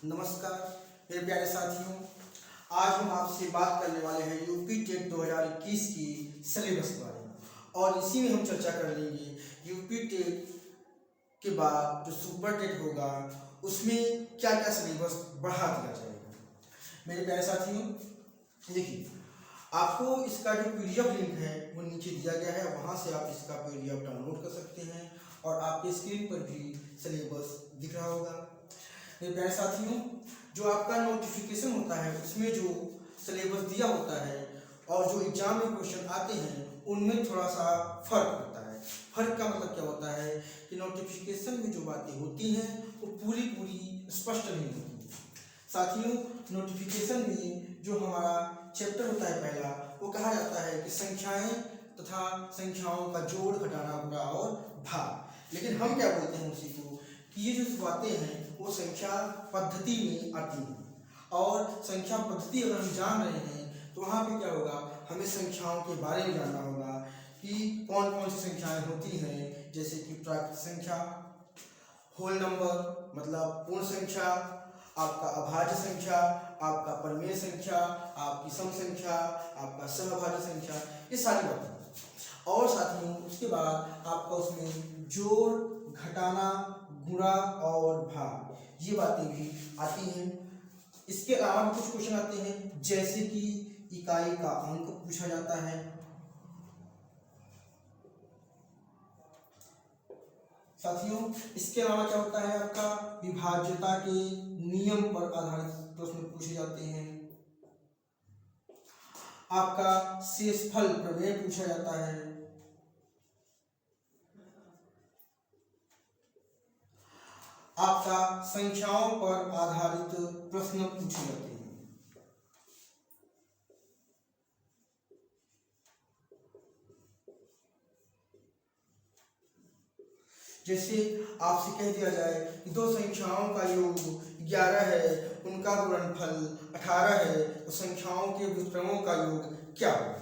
नमस्कार मेरे प्यारे साथियों, आज हम आपसे बात करने वाले हैं यूपी टेट 2021 की सिलेबस के बारे में और इसी में हम चर्चा कर लेंगे यूपी टेट के बाद जो सुपर टेट होगा उसमें क्या क्या सिलेबस बढ़ा दिया जाएगा। मेरे प्यारे साथियों, देखिए आपको इसका जो पीडीएफ लिंक है वो नीचे दिया गया है, वहाँ से आप इसका पीडीएफ डाउनलोड कर सकते हैं और आपके स्क्रीन पर भी सिलेबस दिख रहा होगा। मेरे प्यारे साथियों, जो आपका नोटिफिकेशन होता है उसमें जो सिलेबस दिया होता है और जो एग्जाम में क्वेश्चन आते हैं उनमें थोड़ा सा फर्क होता है। फर्क का मतलब क्या होता है कि नोटिफिकेशन में जो बातें होती हैं वो पूरी स्पष्ट नहीं होती। साथियों, नोटिफिकेशन में जो हमारा चैप्टर होता है पहला, वो कहा जाता है कि संख्याएं तथा संख्याओं का जोड़, घटाना, गुणा और भाग। लेकिन हम क्या बोलते हैं उसी को कि ये जो बातें हैं वो संख्या पद्धति में आती हैं और संख्या पद्धति अगर हम जान रहे हैं तो वहाँ पे क्या होगा, हमें संख्याओं के बारे में जानना होगा कि कौन कौन सी संख्याएं होती हैं, जैसे कि प्राकृत संख्या, होल नंबर मतलब पूर्ण संख्या, आपका अभाज्य संख्या, आपका परिमेय संख्या, आपकी सम संख्या, आपका सहभाज्य संख्या, ये सारी बातें। और साथियों उसके बाद आपका उसमें जोड़, घटाना, गुणा और भाग, ये बातें भी आती हैं। इसके अलावा कुछ क्वेश्चन आते हैं जैसे कि इकाई का अंक पूछा जाता है, साथियों इसके अलावा क्या होता है, आपका विभाज्यता के नियम पर आधारित प्रश्न पूछे जाते हैं, आपका शेषफल प्रमेय पूछा जाता है, आपका संख्याओं पर आधारित प्रश्न पूछे जाते हैं। जैसे आपसे कह दिया जाए कि दो संख्याओं का योग 11 है, उनका गुणनफल 18 है, तो संख्याओं के व्युत्क्रमों का योग क्या होगा।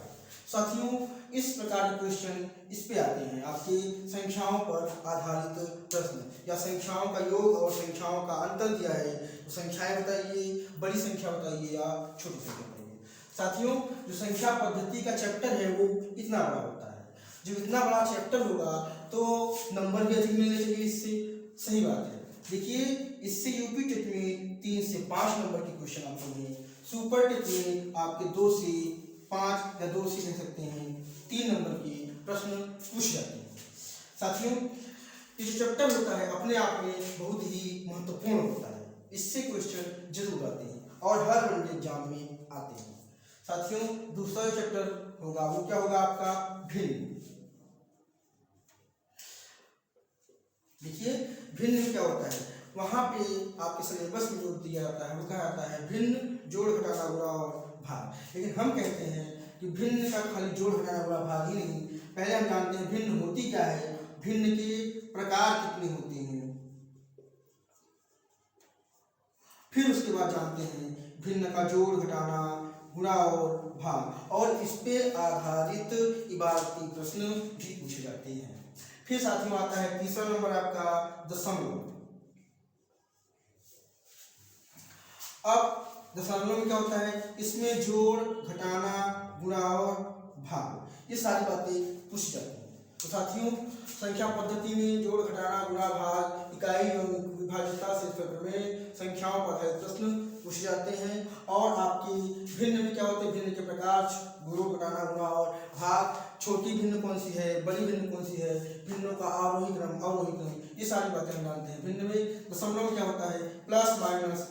साथियों इस प्रकार के क्वेश्चन इस पे आते हैं, आपके संख्याओं पर आधारित प्रश्न या संख्याओं का योग और संख्याओं का अंतर दिया है तो संख्याएं बताइए, बड़ी संख्या बताइए या छोटी संख्या बताइए। साथियों जो संख्या पद्धति का चैप्टर है वो इतना बड़ा होता है, जब इतना बड़ा चैप्टर होगा तो नंबर भी अधिक मिलने चाहिए इससे, सही बात है। देखिए इससे यूपी टेट में 3 से 5 नंबर के क्वेश्चन आपको हैं, सुपर टेट में आपके 2 से 5 या 2 से कह सकते हैं 3 नंबर के प्रश्न पूछ जाते हैं। साथियों ये जो चैप्टर होता है अपने आप में बहुत ही महत्वपूर्ण होता है, इससे क्वेश्चन जरूर आते हैं और हर वनडे एग्जाम में आते हैं। साथियों दूसरा चैप्टर होगा वो क्या होगा, आपका भिन्न। देखिए भिन्न में क्या होता है, वहां पे आपके सिलेबस में जो दिया जाता है वो कहा जाता है भिन्न, जोड़, घटाना, गुणा और भाग। लेकिन हम कहते हैं कि भिन्न का खाली जोड़, घटाना, गुणा, भाग ही नहीं, पहले हम जानते हैं भिन्न होती क्या है, भिन्न के प्रकार कितने होते हैं, फिर उसके बाद जानते हैं भिन्न का जोड़, घटाना, गुणा और भाग, और इस पे आधारित इबारती प्रश्न भी पूछे जाते हैं। फिर साथियों आता है तीसरा नंबर आपका दशमलव। अब दशमलव में क्या होता है, इसमें जोड़, घटाना, गुणा और भाग, ये सारी बातें पूछी जाती हैं। तो साथियों संख्या पद्धति में जोड़, घटाना, गुणा, भाग, इकाई एवं विभाज्यता से प्रमेय, संख्याओं पर आधारित प्रश्न पूछे जाते हैं। और आपकी भिन्न में क्या होते हैं, भिन्न के प्रकार, जोड़, घटाना, गुणा और भाग, छोटी भिन्न कौन सी है, बड़ी भिन्न कौन सी है, भिन्नों का आरोही क्रम, अवरोही क्रम, ये सारी बातें हम जानते हैं। भिन्न में दशमलव में क्या होता है, प्लस माइनस,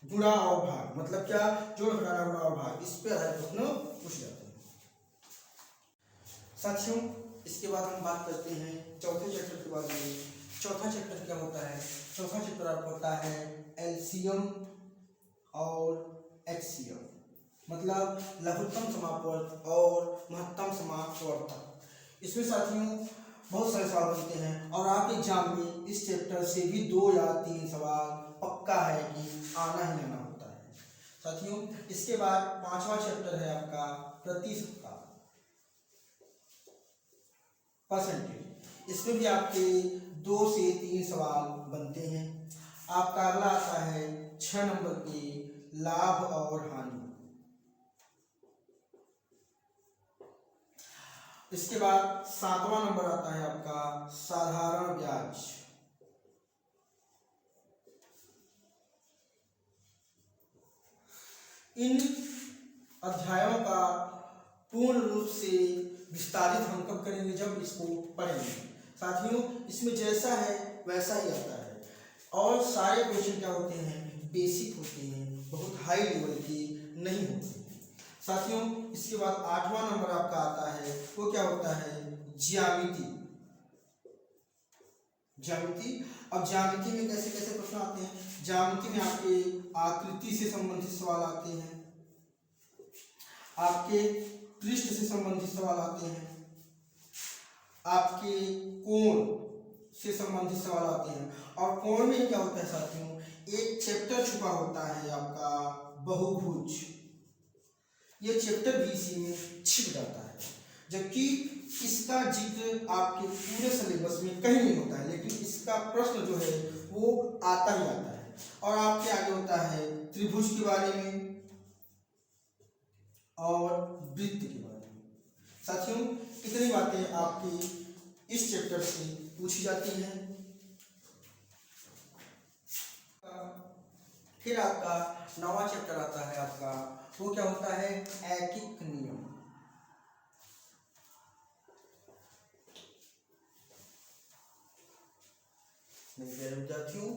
गुणा और भाग, मतलब क्या, जोड़, घटाना, गुणा और भाग, इस पे आधारित प्रश्न पूछे जाते हैं। साथियों इसके बाद हम बात करते हैं चौथे चैप्टर के बारे में। चौथा चैप्टर क्या होता है, चौथा चैप्टर आपका होता है एलसीएम और एचसीएफ, मतलब लघुत्तम समापवर्त और महत्तम समापवर्तक। इसमें साथियों बहुत सारे सवाल बनते हैं और आपके एग्जाम में इस चैप्टर से भी 2 या 3 सवाल पक्का है कि आना ही आना होता है। साथियों इसके बाद पांचवा चैप्टर है आपका प्रतिशत का, परसेंटेज। इसमें भी आपके 2 से 3 सवाल बनते हैं। आपका अगला आता है 6 नंबर पे लाभ और हानि। इसके बाद 7वां नंबर आता है आपका साधारण ब्याज। इन अध्यायों का पूर्ण रूप से विस्तारित हम कब करेंगे, जब इसको पढ़ेंगे। साथियों, इसमें जैसा है वैसा ही आता है और सारे क्वेश्चन क्या होते हैं, बेसिक होते हैं, बहुत हाई लेवल के नहीं होते हैं। साथियों, इसके बाद 8वां नंबर आपका आता है, वो क्या होता है, ज्यामिति। ज्यामिति, अब ज्यामिति में कैसे कैसे प्रश्न आते हैं। ज्यामिति में आपके आकृति से संबंधित सवाल आते हैं, आपके पृष्ठ से संबंधित सवाल आते हैं, आपके कोण से संबंधित सवाल आते हैं। और कोण में क्या होता है साथियों, एक चैप्टर छुपा होता है आपका बहुभुज। ये चैप्टर भी इसी में छिप जाता है, जबकि इसका जिक्र आपके पूरे सिलेबस में कहीं नहीं होता है, लेकिन इसका प्रश्न जो है वो आता ही आता है। और आपके आगे होता है त्रिभुज के बारे में और वृत्त के बारे में। साथियों, इतनी बातें आपकी इस चैप्टर से पूछी जाती हैं। फिर आपका 9वां चैप्टर आता है आपका, वो क्या होता है, ऐकिक नियम। विद्यार्थियों,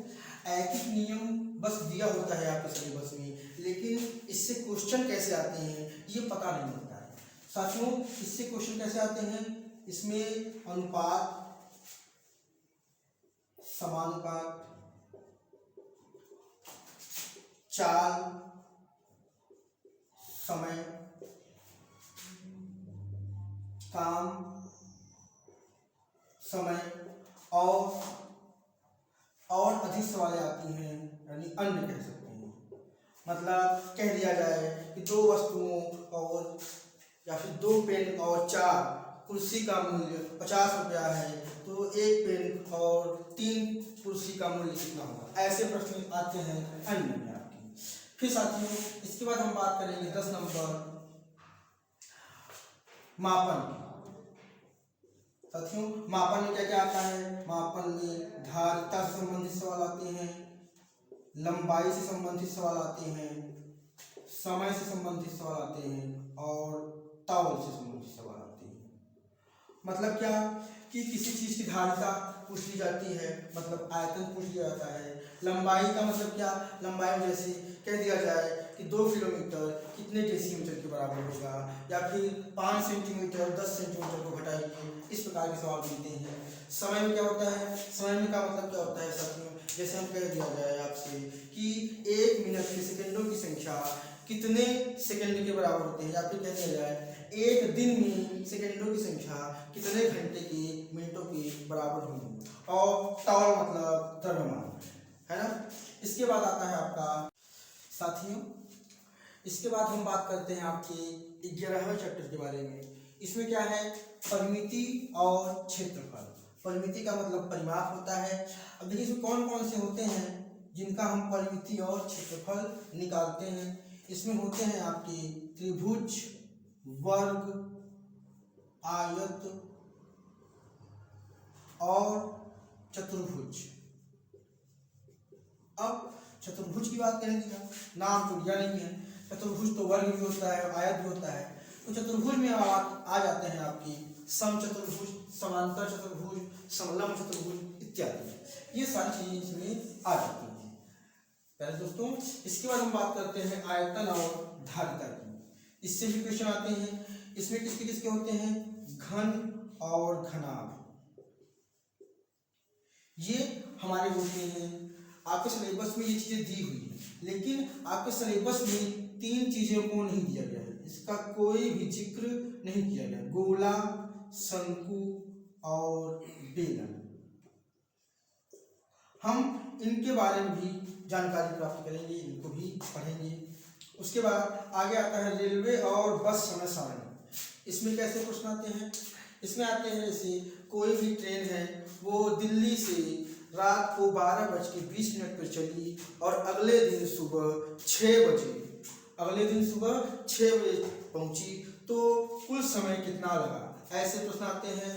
ऐकिक नियम बस दिया होता है आपके सिलेबस में, लेकिन इससे क्वेश्चन कैसे आते हैं ये पता नहीं होता है। साथियों, इससे क्वेश्चन कैसे आते हैं, इसमें अनुपात, समानुपात, चाल, समय, काम, समय और अधिक सवालें आती हैं, यानी अन्य कह सकते हैं। मतलब कह दिया जाए कि 2 वस्तुओं और या फिर 2 पेन और 4 कुर्सी का मूल्य 50 रुपया है, तो 1 पेन और 3 कुर्सी का मूल्य कितना होगा। ऐसे प्रश्न आते हैं अन्य में आपकी। फिर साथियों, इसके बाद हम बात करेंगे 10 नंबर मापन। साथियों, मापन में क्या क्या आता है, मापन में धारिता से संबंधित सवाल आते हैं, लंबाई से संबंधित सवाल आते हैं, समय से संबंधित सवाल आते हैं और तौल से संबंधित सवाल आते हैं। मतलब क्या कि किसी चीज की धारिता पूछ ली जाती है, मतलब आयतन पूछ लिया जाता है। लंबाई का मतलब क्या, लंबाई में जैसे कह दिया जाए कि 2 किलोमीटर कितने डेसीमीटर के बराबर होगा, या फिर 5 सेंटीमीटर 10 सेंटीमीटर को घटाइए, इस प्रकार के सवाल मिलते हैं। समय में क्या होता है, समय में का मतलब क्या होता है साथियों, जैसे हम कह दिया जाए आपसे कि 1 मिनट के सेकंडों की संख्या कितने सेकंड के बराबर होते हैं, या फिर कह दिया जाए 1 दिन में सेकंडों की संख्या कितने घंटे के मिनटों के बराबर होगी। और टॉल मतलब द्रव्यमान, है ना। इसके बाद आता है आपका साथियों, इसके बाद हम बात करते हैं आपके 11वें चैप्टर के बारे में। इसमें क्या है, परिमिति और क्षेत्रफल। परिमिति का मतलब परिमाप होता है। अब देखिए इसमें कौन कौन से होते हैं जिनका हम परिमिति और क्षेत्रफल निकालते हैं। इसमें होते हैं आपके त्रिभुज, वर्ग, आयत और चतुर्भुज। अब चतुर्भुज की बात करेंगे, नाम तो दिया नहीं है। चतुर्भुज तो वर्ग भी होता है, आयत भी होता है। तो चतुर्भुज में आ जाते हैं आपकी समचतुर्भुज, समांतर चतुर्भुज, समलंब चतुर्भुज इत्यादि। ये सारी चीजें इसमें आ जाती हैं। पहले दोस्तों, इसके बाद हम बात करते हैं आयतन और धारिता की। इससे भी क्वेश्चन आते हैं। इसमें किसके किसके होते हैं, घन और घनाभ। ये हमारे होते हैं। आपके सिलेबस में ये चीजें दी हुई है, लेकिन आपके सिलेबस में 3 चीजों को नहीं दिया गया है, इसका कोई भी जिक्र नहीं किया गया। गोला, शंकु और बेलन। हम इनके बारे में भी जानकारी प्राप्त करेंगे, इनको भी पढ़ेंगे। उसके बाद आगे आता है रेलवे और बस समय सारणी। इसमें कैसे प्रश्न आते हैं, इसमें आते हैं जैसे कोई भी ट्रेन है वो दिल्ली से रात को 12:20 पर चली और अगले दिन सुबह 6 बजे पहुंची, तो कुल समय कितना लगा, ऐसे प्रश्न आते हैं।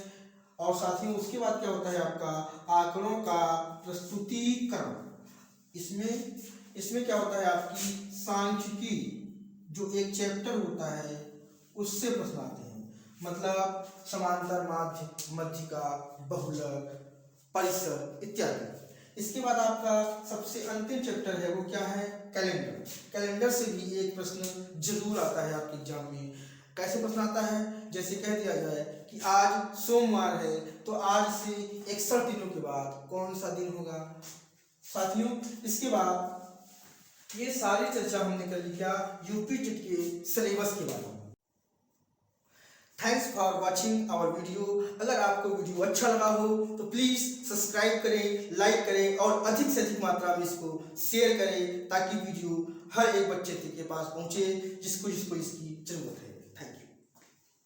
और साथियों उसके बाद क्या होता है आपका आंकड़ों का प्रस्तुतीकरण। इसमें क्या होता है आपकी सांख्यिकी जो एक चैप्टर होता है उससे प्रश्न आते हैं, मतलब समांतर माध्य, मध्यिका, बहुलक, परिसर इत्यादि। इसके बाद आपका सबसे अंतिम चैप्टर है वो क्या है, कैलेंडर। कैलेंडर से भी एक प्रश्न जरूर आता है आपके एग्जाम में। कैसे प्रश्न आता है, जैसे कह दिया जाए कि आज सोमवार है, तो आज से 61 दिनों के बाद कौन सा दिन होगा। साथियों इसके बाद ये सारी चर्चा हमने कर ली क्या, यूपी टेट के सिलेबस के बारे में। Thanks for watching our video. अगर आपको वीडियो अच्छा लगा हो तो प्लीज़ सब्सक्राइब करें, लाइक करें और अधिक से अधिक मात्रा में इसको शेयर करें, ताकि वीडियो हर एक बच्चे के पास पहुंचे जिसको इसकी जरूरत है।